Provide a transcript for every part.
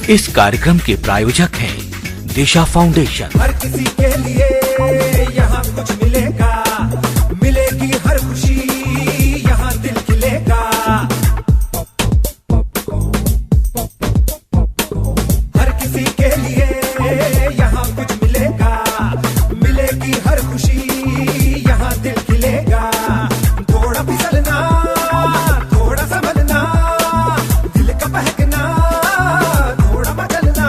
इस कार्यक्रम के प्रायोजक हैं दिशा फाउंडेशन। हर किसी के लिए यहाँ कुछ मिलेगा, मिलेगी हर खुशी, यहाँ दिल खिलेगा। हर किसी के लिए यहाँ कुछ मिलेगा, मिलेगी हर खुशी, यहाँ दिल खिलेगा। थोड़ा फिसलना, थोड़ा संभलना, दिल का बहकना, थोड़ा बदलना,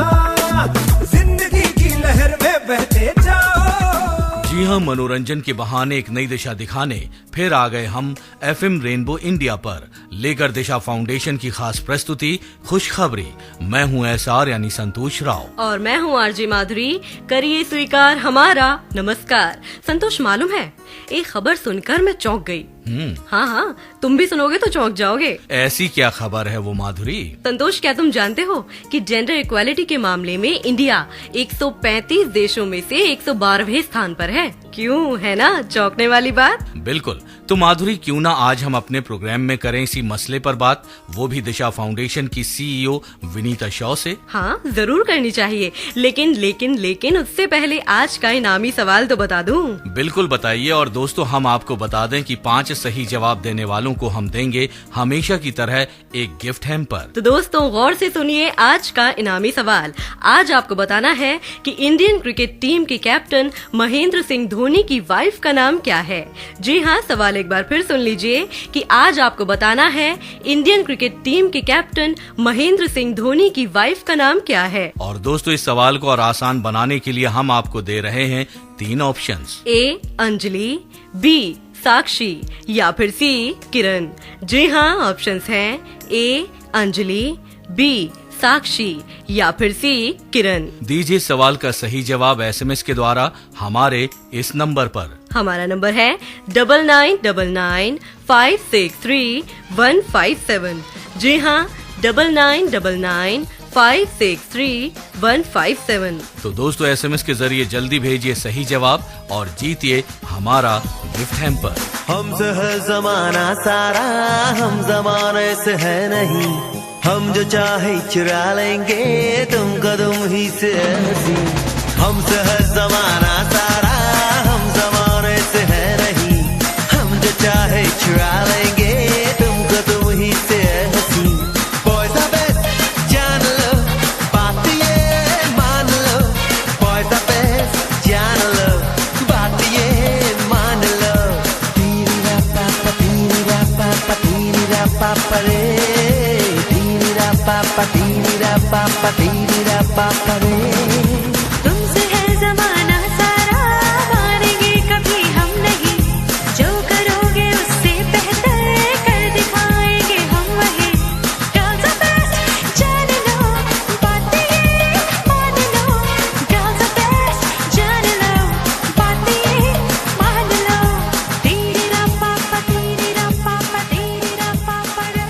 जिंदगी की लहर में बहते जाओ। जी हाँ, मनोरंजन के बहाने एक नई दिशा दिखाने फिर आ गए हम FM रेनबो इंडिया पर, लेकर दिशा फाउंडेशन की खास प्रस्तुति खुशखबरी। मैं हूँ SR यानी संतोष राव और मैं हूँ RJ माधुरी। करिए स्वीकार हमारा नमस्कार। संतोष, मालूम है एक खबर सुनकर मैं चौंक गई। हाँ, तुम भी सुनोगे तो चौंक जाओगे। ऐसी क्या खबर है वो माधुरी? संतोष, क्या तुम जानते हो कि जेंडर इक्वालिटी के मामले में इंडिया 135 देशों में से 112वें स्थान पर है। क्यों, है ना चौंकने वाली बात? बिल्कुल। तो माधुरी, क्यों ना आज हम अपने प्रोग्राम में करें इसी मसले पर बात, वो भी दिशा फाउंडेशन की CEO विनीता शॉ से। हाँ, जरूर करनी चाहिए, लेकिन उससे पहले आज का इनामी सवाल तो बता दूं। बिल्कुल बताइए। और दोस्तों, हम आपको बता दें कि 5 सही जवाब देने वालों को हम देंगे हमेशा की तरह एक गिफ्ट हैम्पर। तो दोस्तों, गौर से सुनिए आज का इनामी सवाल। आज आपको बताना है कि इंडियन क्रिकेट टीम के कैप्टन महेंद्र सिंह धोनी की वाइफ का नाम क्या है। जी हाँ, सवाल एक बार फिर सुन लीजिए कि आज आपको बताना है इंडियन क्रिकेट टीम के कैप्टन महेंद्र सिंह धोनी की वाइफ का नाम क्या है। और दोस्तों, इस सवाल को और आसान बनाने के लिए हम आपको दे रहे हैं 3 ऑप्शंस। A अंजलि, B साक्षी या फिर C किरण। जी हाँ, ऑप्शंस हैं A अंजलि, B साक्षी या फिर C किरण। दीजिए सवाल का सही जवाब SMS के द्वारा हमारे इस नंबर पर। हमारा नंबर है 9999563157। जी हाँ, 9999563157। तो दोस्तों, SMS के जरिए जल्दी भेजिए सही जवाब और जीतिए हमारा गिफ्ट हैम्पर। हमसे है जमाना सारा, हम जमाने से है नहीं, हम जो चाहे चुरा लेंगे तुम कदम ही से हंसी। हमसे है जमाना सारा, हम जमाने से है नहीं, हम जो चाहे चुरा लेंगे तुम कदम ही से हंसी। Boys are best, जान लो, बात ये मान लो। Boys are best, जान लो, बात ये मान लो। तीरी रा पापा, तीरी रा पापा, तीरी रा पापा रे, तीरी रा पापा, तीरी रा पापा, तीरी रा पापा रे। तुमसे है जमाना सारा, मानेंगे कभी हम नहीं, जो करोगे उससे बेहतर कर दिखाएंगे हम वही। Girls are best, जान लो, बातें ये मान लो। Girls are best, जान लो, बातें ये मान लो। तेरी रा पापा, तेरी रा पापा, तेरी रा पापा रे,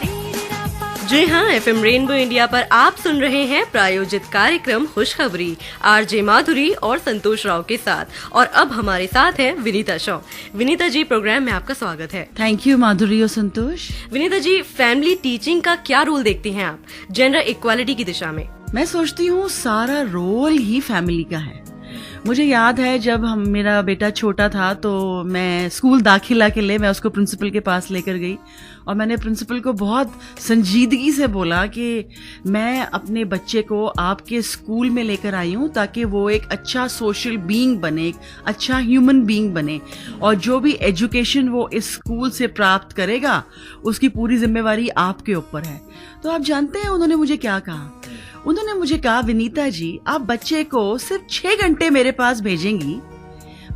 तेरी रा पापा। जी हाँ, FM रेनबो इंडिया पर आप सुन रहे हैं प्रायोजित कार्यक्रम खुशखबरी RJ माधुरी और संतोष राव के साथ। और अब हमारे साथ है विनीता शॉ। विनीता जी, प्रोग्राम में आपका स्वागत है। थैंक यू माधुरी और संतोष। विनीता जी, फैमिली टीचिंग का क्या रोल देखती हैं आप जेंडर इक्वालिटी की दिशा में? मैं सोचती हूँ सारा रोल ही फैमिली का है। मुझे याद है जब मेरा बेटा छोटा था तो मैं स्कूल दाखिला के लिए मैं उसको प्रिंसिपल के पास लेकर गई और मैंने प्रिंसिपल को बहुत संजीदगी से बोला कि मैं अपने बच्चे को आपके स्कूल में लेकर आई हूँ ताकि वो एक अच्छा सोशल बीइंग बने, एक अच्छा ह्यूमन बीइंग बने, और जो भी एजुकेशन वो इस स्कूल से प्राप्त करेगा उसकी पूरी जिम्मेवारी आपके ऊपर है। तो आप जानते हैं उन्होंने मुझे क्या कहा? उन्होंने मुझे कहा, विनीता जी, आप बच्चे को सिर्फ 6 घंटे मेरे पास भेजेंगी,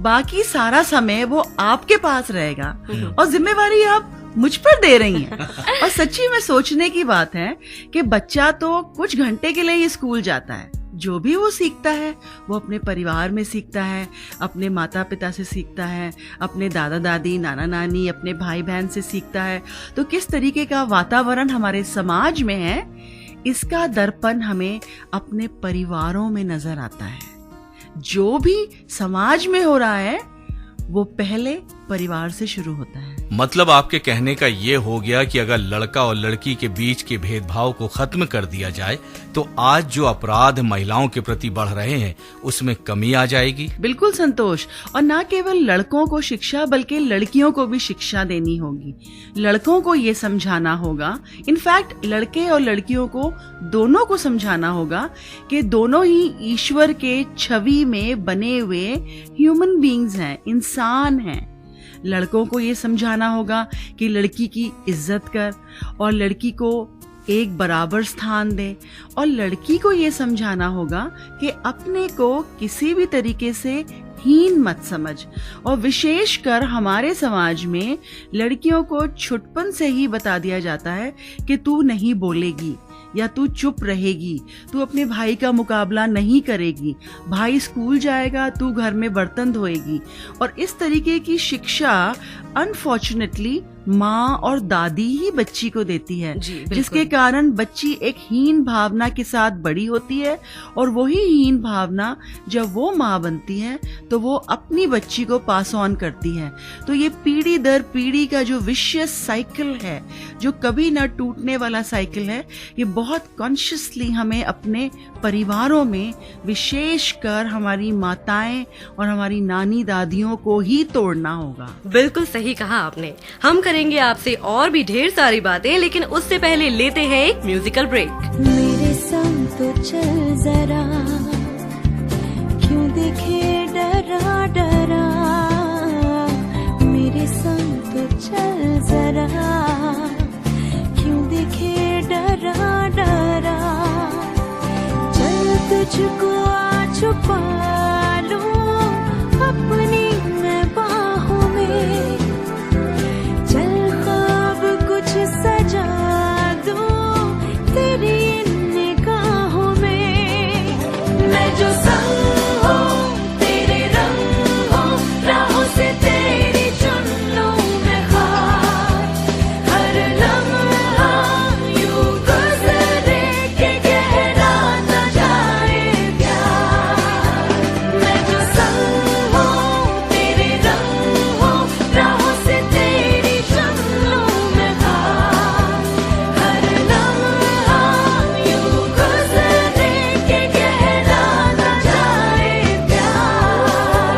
बाकी सारा समय वो आपके पास रहेगा और जिम्मेवारी आप मुझ पर दे रही हैं। और सच्ची में सोचने की बात है कि बच्चा तो कुछ घंटे के लिए ही स्कूल जाता है, जो भी वो सीखता है वो अपने परिवार में सीखता है, अपने माता पिता से सीखता है, अपने दादा दादी, नाना नानी, अपने भाई बहन से सीखता है। तो किस तरीके का वातावरण हमारे समाज में है, इसका दर्पण हमें अपने परिवारों में नजर आता है। जो भी समाज में हो रहा है वो पहले परिवार से शुरू होता है। मतलब आपके कहने का ये हो गया कि अगर लड़का और लड़की के बीच के भेदभाव को खत्म कर दिया जाए तो आज जो अपराध महिलाओं के प्रति बढ़ रहे हैं उसमें कमी आ जाएगी। बिल्कुल संतोष, और न केवल लड़कों को शिक्षा बल्कि लड़कियों को भी शिक्षा देनी होगी। लड़कों को ये समझाना होगा, इनफैक्ट लड़के और लड़कियों को दोनों को समझाना होगा कि दोनों ही ईश्वर के छवि में बने हुए ह्यूमन बीइंग्स हैं, इंसान हैं। लड़कों को ये समझाना होगा कि लड़की की इज्जत कर और लड़की को एक बराबर स्थान दे, और लड़की को ये समझाना होगा कि अपने को किसी भी तरीके से हीन मत समझ। और विशेषकर हमारे समाज में लड़कियों को छुटपन से ही बता दिया जाता है कि तू नहीं बोलेगी या तू चुप रहेगी, तू अपने भाई का मुकाबला नहीं करेगी, भाई स्कूल जाएगा तू घर में बर्तन धोएगी। और इस तरीके की शिक्षा अनफॉर्चुनेटली माँ और दादी ही बच्ची को देती है, जिसके कारण बच्ची एक हीन भावना के साथ बड़ी होती है, और वही हीन भावना जब वो माँ बनती है तो वो अपनी बच्ची को पास ऑन करती है। तो ये पीढ़ी दर पीढ़ी का जो विशियस साइकिल है, जो कभी न टूटने वाला साइकिल है, ये बहुत कॉन्शियसली हमें अपने परिवारों में, विशेषकर हमारी माताएं और हमारी नानी दादियों को ही तोड़ना होगा। बिल्कुल सही कहा आपने। हम करेंगे आपसे और भी ढेर सारी बातें, लेकिन उससे पहले लेते हैं एक म्यूजिकल ब्रेक। मेरे संग तो चल जरा, क्यों दिखे डरा डरा, मेरे संग तो चल जरा, क्यों दिखे डरा डरा, चल तुझको आ छुपा लूं अपनी मैं बाहों में, चल ख्वाब कुछ सजा दूं तेरी इन निगाहों में, मैं जो संग हूँ तेरे रंग हूँ, राहों से तेरी चुन लूं मैं खार, हर लम्हा यूं गुजरे के गहरा न जाए प्यार, मैं जो संग हूँ तेरे रंग हूँ, राहों से तेरी चुन लूं मैं खार, हर लम्हा यूं गुजरे के गहरा न जाए प्यार,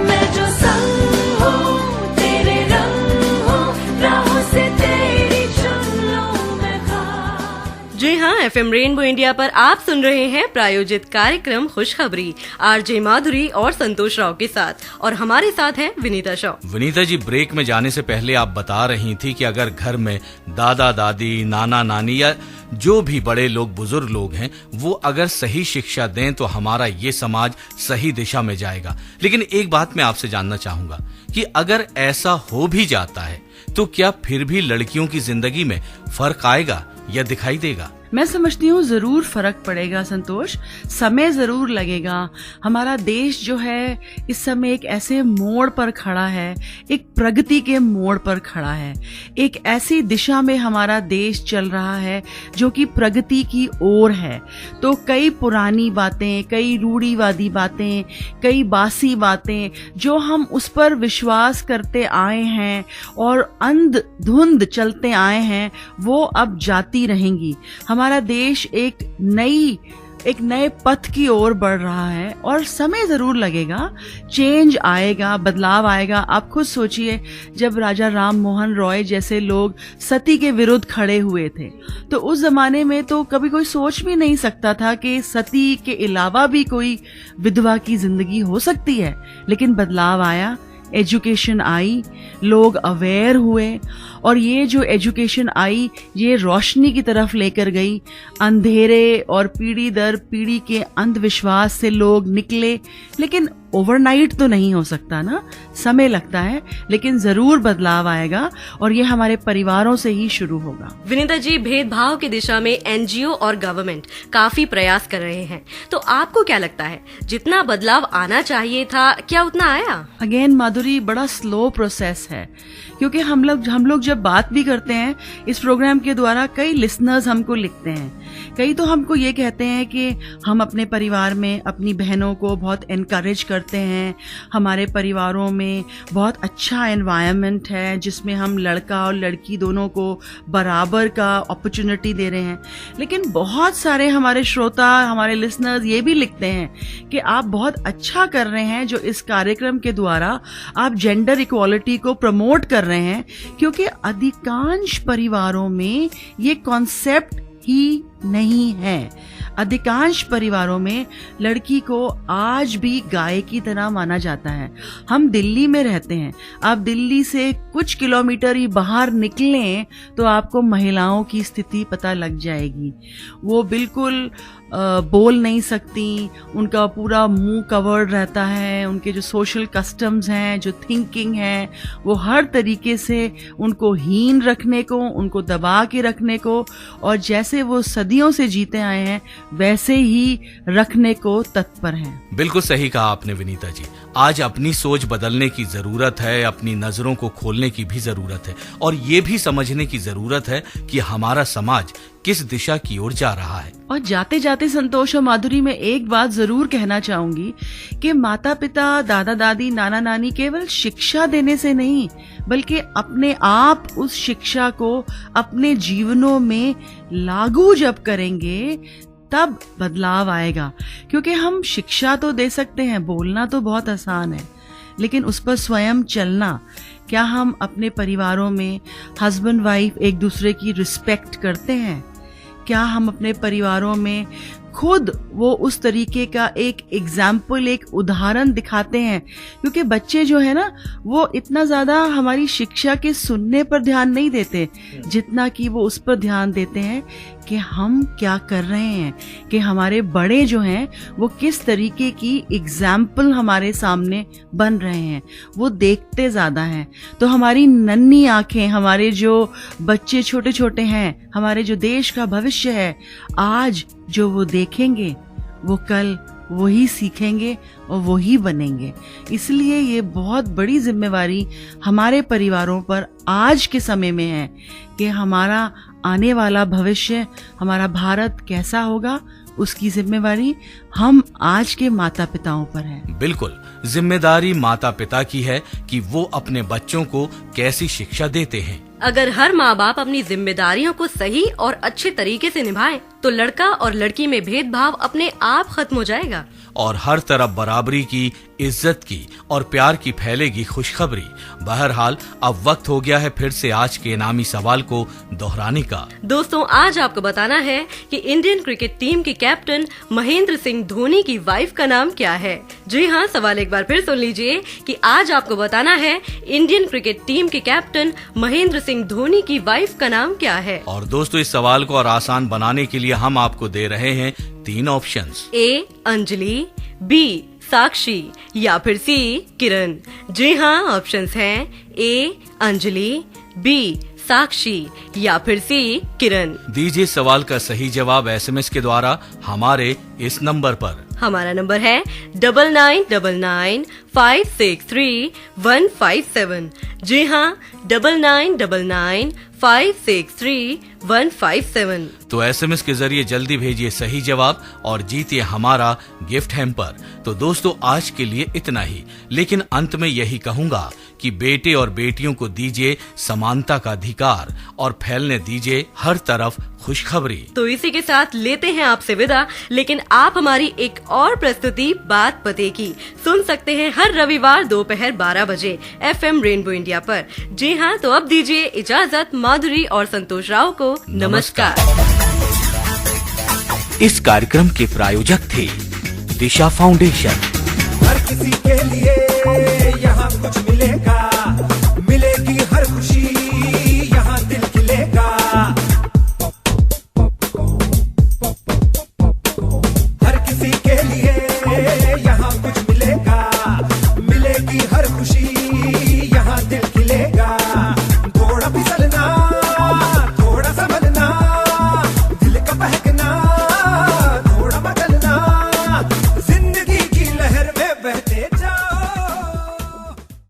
मैं जो संग हूँ तेरे रंग हूँ, राहों से तेरी चुन लूं मैं खार। जी हाँ, एफएम रेनबो इंडिया पर आप सुन रहे हैं प्रायोजित कार्यक्रम खुशखबरी आरजे माधुरी और संतोष राव के साथ, और हमारे साथ हैं विनीता शॉ। विनीता जी, ब्रेक में जाने से पहले आप बता रही थी कि अगर घर में दादा दादी, नाना नानी या जो भी बड़े लोग, बुजुर्ग लोग हैं, वो अगर सही शिक्षा दें तो हमारा ये समाज सही दिशा में जाएगा। लेकिन एक बात मैं आपसे जानना चाहूंगा कि अगर ऐसा हो भी जाता है तो क्या फिर भी लड़कियों की जिंदगी में फर्क आएगा या दिखाई देगा? मैं समझती हूँ जरूर फर्क पड़ेगा संतोष, समय जरूर लगेगा। हमारा देश जो है इस समय एक ऐसे मोड़ पर खड़ा है, एक प्रगति के मोड़ पर खड़ा है, एक ऐसी दिशा में हमारा देश चल रहा है जो कि प्रगति की ओर है। तो कई पुरानी बातें, कई रूढ़िवादी बातें, कई बासी बातें जो हम उस पर विश्वास करते आए हैं और अंधधुंध चलते आए हैं, वो अब जाती रहेंगी। हमारा देश एक नए पथ की ओर बढ़ रहा है और समय जरूर लगेगा, चेंज आएगा, बदलाव आएगा। आप खुद सोचिए, जब राजा राम मोहन रॉय जैसे लोग सती के विरुद्ध खड़े हुए थे तो उस जमाने में तो कभी कोई सोच भी नहीं सकता था कि सती के अलावा भी कोई विधवा की जिंदगी हो सकती है। लेकिन बदलाव आया, एजुकेशन आई, लोग अवेयर हुए, और ये जो एजुकेशन आई ये रोशनी की तरफ लेकर गई। अंधेरे और पीढ़ी दर पीढ़ी के अंधविश्वास से लोग निकले। लेकिन ओवरनाइट तो नहीं हो सकता ना, समय लगता है, लेकिन जरूर बदलाव आएगा और ये हमारे परिवारों से ही शुरू होगा। विनीता जी, भेदभाव की दिशा में एनजीओ और गवर्नमेंट काफी प्रयास कर रहे हैं, तो आपको क्या लगता है जितना बदलाव आना चाहिए था क्या उतना आया? अगेन माधुरी, बड़ा स्लो प्रोसेस है, क्योंकि हम लोग जब बात भी करते हैं इस प्रोग्राम के द्वारा, कई लिसनर्स हमको लिखते हैं, कई तो हमको ये कहते हैं कि हम अपने परिवार में अपनी बहनों को बहुत एनकरेज करते हैं, हमारे परिवारों में बहुत अच्छा एनवायरनमेंट है जिसमें हम लड़का और लड़की दोनों को बराबर का अपॉर्चुनिटी दे रहे हैं। लेकिन बहुत सारे हमारे श्रोता, हमारे लिसनर्स ये भी लिखते हैं कि आप बहुत अच्छा कर रहे हैं जो इस कार्यक्रम के द्वारा आप जेंडर इक्वालिटी को प्रमोट कर रहे हैं, क्योंकि अधिकांश परिवारों में ये कॉन्सेप्ट ही नहीं है। अधिकांश परिवारों में लड़की को आज भी गाय की तरह माना जाता है। हम दिल्ली में रहते हैं, आप दिल्ली से कुछ किलोमीटर ही बाहर निकलें तो आपको महिलाओं की स्थिति पता लग जाएगी। वो बिल्कुल बोल नहीं सकती, उनका पूरा मुंह कवर्ड रहता है, उनके जो सोशल कस्टम्स हैं, जो थिंकिंग है, वो हर तरीके से उनको हीन रखने को, उनको दबा के रखने को, और जैसे वो सदियों से जीते आए हैं वैसे ही रखने को तत्पर हैं। बिल्कुल सही कहा आपने विनीता जी। आज अपनी सोच बदलने की जरूरत है, अपनी नजरों को खोलने की भी जरूरत है, और ये भी समझने की जरूरत है कि हमारा समाज किस दिशा की ओर जा रहा है। और जाते जाते संतोष और माधुरी, में एक बात जरूर कहना चाहूंगी कि माता पिता, दादा दादी, नाना नानी केवल शिक्षा देने से नहीं, बल्कि अपने आप उस शिक्षा को अपने जीवनों में लागू जब करेंगे तब बदलाव आएगा। क्योंकि हम शिक्षा तो दे सकते हैं, बोलना तो बहुत आसान है, लेकिन उस पर स्वयं चलना, क्या हम अपने परिवारों में हस्बैंड वाइफ एक दूसरे की रिस्पेक्ट करते हैं? क्या हम अपने परिवारों में खुद वो उस तरीके का एक एग्जाम्पल, एक उदाहरण दिखाते हैं? क्योंकि बच्चे जो है ना, वो इतना ज्यादा हमारी शिक्षा के सुनने पर ध्यान नहीं देते जितना कि वो उस पर ध्यान देते हैं कि हम क्या कर रहे हैं, कि हमारे बड़े जो हैं वो किस तरीके की एग्जाम्पल हमारे सामने बन रहे हैं। वो देखते ज्यादा हैं। तो हमारी नन्ही आंखें, हमारे जो बच्चे छोटे छोटे हैं, हमारे जो देश का भविष्य है, आज जो वो देखेंगे वो कल वही सीखेंगे और वही बनेंगे। इसलिए ये बहुत बड़ी जिम्मेवारी हमारे परिवारों पर आज के समय में है कि हमारा आने वाला भविष्य, हमारा भारत कैसा होगा, उसकी जिम्मेवारी हम आज के माता पिताओं पर है। बिल्कुल, जिम्मेदारी माता पिता की है कि वो अपने बच्चों को कैसी शिक्षा देते हैं। अगर हर माँ बाप अपनी जिम्मेदारियों को सही और अच्छे तरीके से निभाए तो लड़का और लड़की में भेदभाव अपने आप खत्म हो जाएगा और हर तरफ बराबरी की, इज्जत की और प्यार की फैलेगी खुशखबरी। बहरहाल अब वक्त हो गया है फिर से आज के इनामी सवाल को दोहराने का। दोस्तों, आज आपको बताना है कि इंडियन क्रिकेट टीम के कैप्टन महेंद्र सिंह धोनी की वाइफ का नाम क्या है। जी हाँ, सवाल एक बार फिर सुन लीजिए कि आज आपको बताना है इंडियन क्रिकेट टीम के कैप्टन महेंद्र सिंह धोनी की वाइफ का नाम क्या है। और दोस्तों, इस सवाल को और आसान बनाने के लिए हम आपको दे रहे हैं 3 ऑप्शंस। ए अंजलि, बी साक्षी या फिर सी किरण। जी हाँ, ऑप्शंस हैं ए अंजलि, बी साक्षी या फिर सी किरण। दीजिए सवाल का सही जवाब SMS के द्वारा हमारे इस नंबर पर। हमारा नंबर है 9999563157। जी हाँ, 9999563157। तो SMS के जरिए जल्दी भेजिए सही जवाब और जीतिए हमारा गिफ्ट हैम्पर। तो दोस्तों, आज के लिए इतना ही, लेकिन अंत में यही कहूंगा कि बेटे और बेटियों को दीजिए समानता का अधिकार और फैलने दीजिए हर तरफ खुशखबरी। तो इसी के साथ लेते हैं आपसे विदा, लेकिन आप हमारी एक और प्रस्तुति बात पते की सुन सकते हैं हर रविवार दोपहर 12 बजे FM रेनबो इंडिया पर। जी हाँ, तो अब दीजिए इजाजत माधुरी और संतोष राव को। नमस्कार। इस कार्यक्रम के प्रायोजक थे दिशा फाउंडेशन। हर किसी के लिए यहाँ कुछ मिलेगा, मिलेगी हर खुशी, यहाँ दिल खिलेगा। हर किसी के लिए